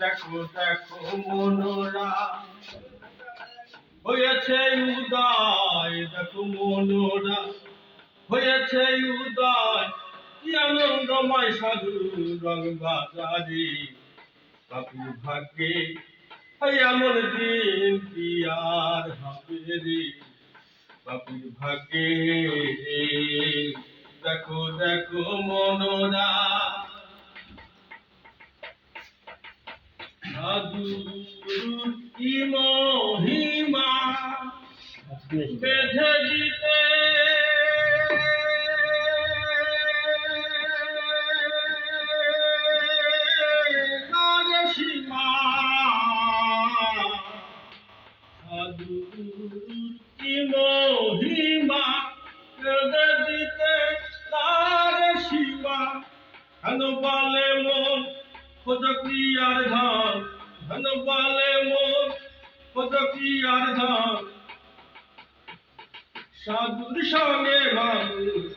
দেখো দেখো মনোরা হয়েছে উদয়, দেখো মনোরা হয়েছে উদয়, কি আনন্দময় সাধু রং বাজারে। বাপুর ভাগ্যে এমন দিন কি আর হবে রে, বাপুর ভাগ্যে। দেখো দেখো মনোরা সাধুর কি মহিমা বেঁধে দিতে সীমা। সাধুর কি মহিমা বেঁধে দিতে তার সীমা। ধন বলে মন খোঁজ ক্রিয়ার ধন, ধন বলে মন খোঁজ ক্রিয়ার ধন। সাধুর সঙ্গে মানুষ